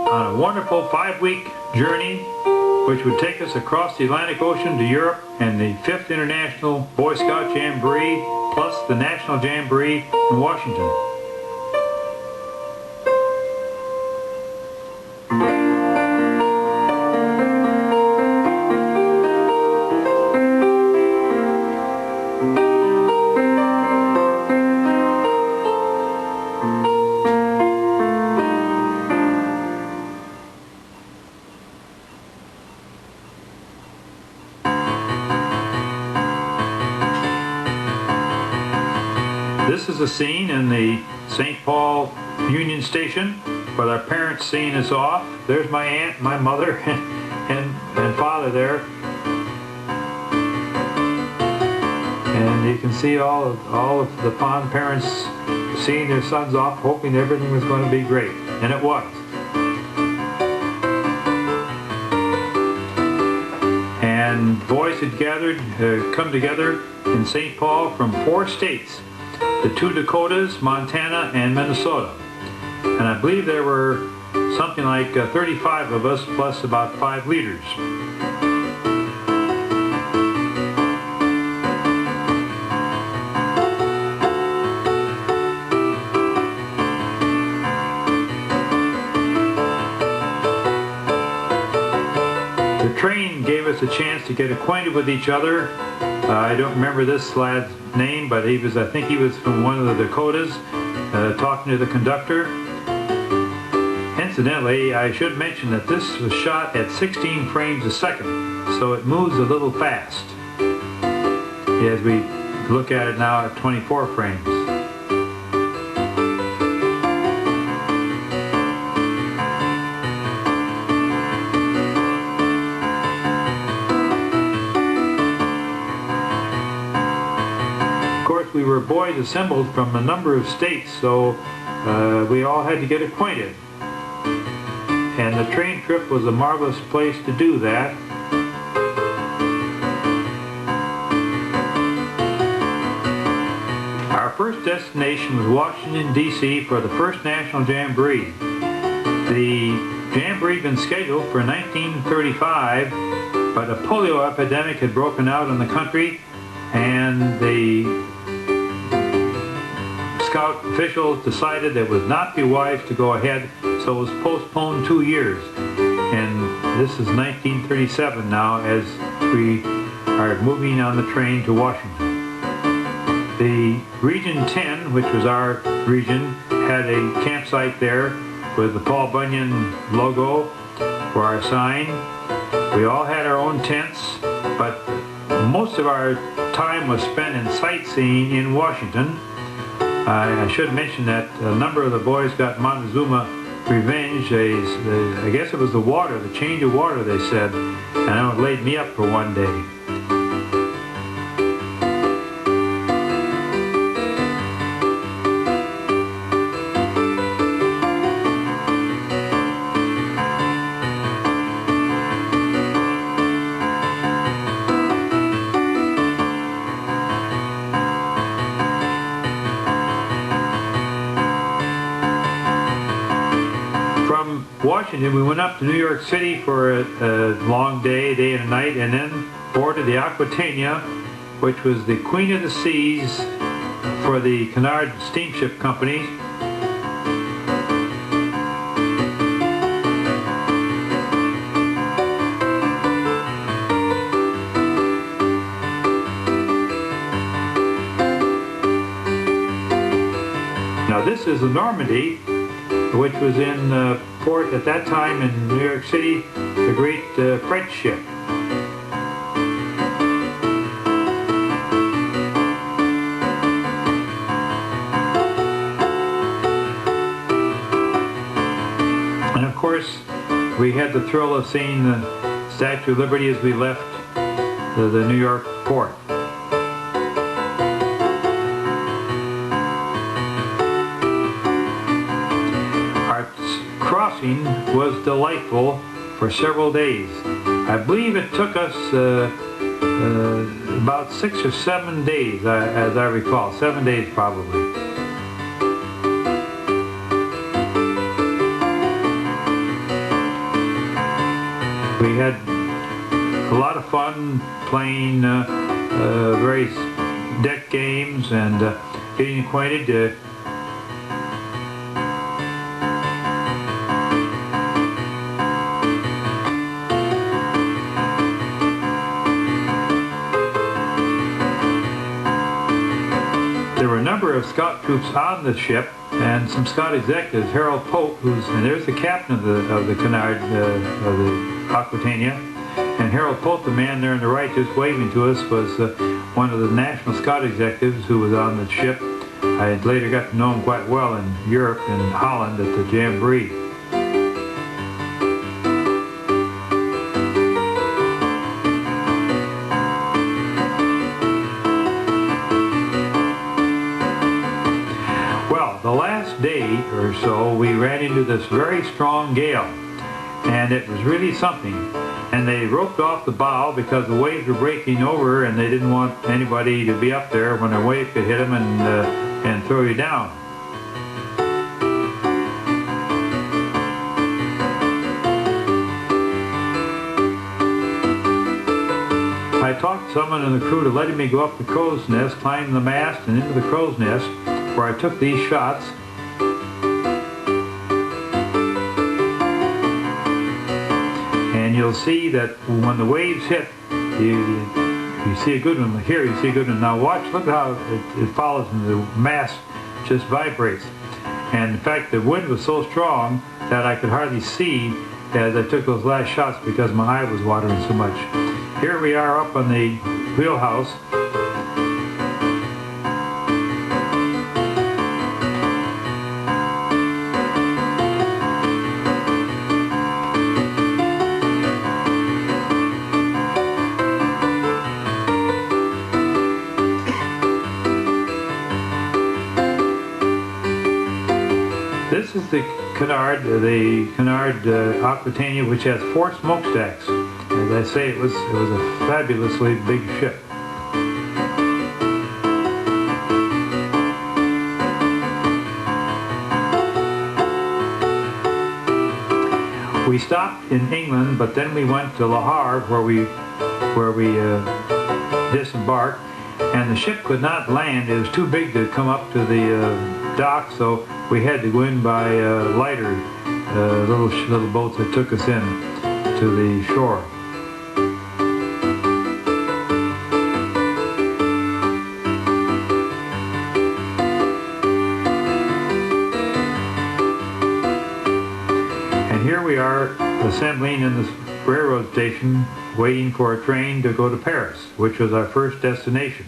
on a wonderful 5-week journey which would take us across the Atlantic Ocean to Europe and the 5th International Boy Scout Jamboree plus the National Jamboree in Washington. This is a scene in the St. Paul Union Station where our parents seeing us off. There's my aunt, my mother, and father there. And you can see all of the fond parents seeing their sons off, hoping everything was going to be great. And it was. And boys had come together in St. Paul from 4 states. The 2 Dakotas, Montana, and Minnesota. And I believe there were something like 35 of us, plus about 5 leaders. The train gave us a chance to get acquainted with each other. I don't remember this lad's name, but I think he was from one of the Dakotas, talking to the conductor. Incidentally, I should mention that this was shot at 16 frames a second, so it moves a little fast as we look at it now at 24 frames. We were boys assembled from a number of states, so we all had to get acquainted. And the train trip was a marvelous place to do that. Our first destination was Washington, D.C. for the first National Jamboree. The Jamboree had been scheduled for 1935, but a polio epidemic had broken out in the country, and the Scout officials decided it would not be wise to go ahead, so it was postponed 2 years. And this is 1937 now as we are moving on the train to Washington. The Region 10, which was our region, had a campsite there with the Paul Bunyan logo for our sign. We all had our own tents, but most of our time was spent in sightseeing in Washington. I should mention that a number of the boys got Montezuma revenge. I guess it was the water, the change of water, they said, and it laid me up for one day. Washington, we went up to New York City for a long day and a night, and then boarded the Aquitania, which was the queen of the seas for the Cunard Steamship Company. Now this is the Normandy, which was in port at that time in New York City, the great French ship. And of course, we had the thrill of seeing the Statue of Liberty as we left the New York port. Crossing was delightful for several days. I believe it took us about 6 or 7 days, as I recall, 7 days probably. we had a lot of fun playing various deck games and getting acquainted. There were a number of scout troops on the ship, and some scout executives. Harold Pope, and there's the captain of the Cunard, of the Aquitania, and Harold Pope, the man there on the right just waving to us, was one of the National Scout executives who was on the ship. I later got to know him quite well in Europe and Holland at the Jamboree. The last day or so, we ran into this very strong gale, and it was really something. And they roped off the bow because the waves were breaking over, and they didn't want anybody to be up there when a wave could hit them and throw you down. I talked someone in the crew to letting me go up the crow's nest, climb the mast and into the crow's nest, where I took these shots. And you'll see that when the waves hit, you see a good one here, you see a good one. Now watch, look how it follows, and the mast just vibrates. And in fact, the wind was so strong that I could hardly see as I took those last shots because my eye was watering so much. Here we are up on the wheelhouse. This is the Cunard Aquitania, which has 4 smokestacks. As I say, it was a fabulously big ship. We stopped in England, but then we went to Le Havre, where we disembarked, and the ship could not land. It was too big to come up to the dock, so we had to go in by lighter little boats that took us in to the shore. And here we are assembling in this railroad station, waiting for a train to go to Paris, which was our first destination.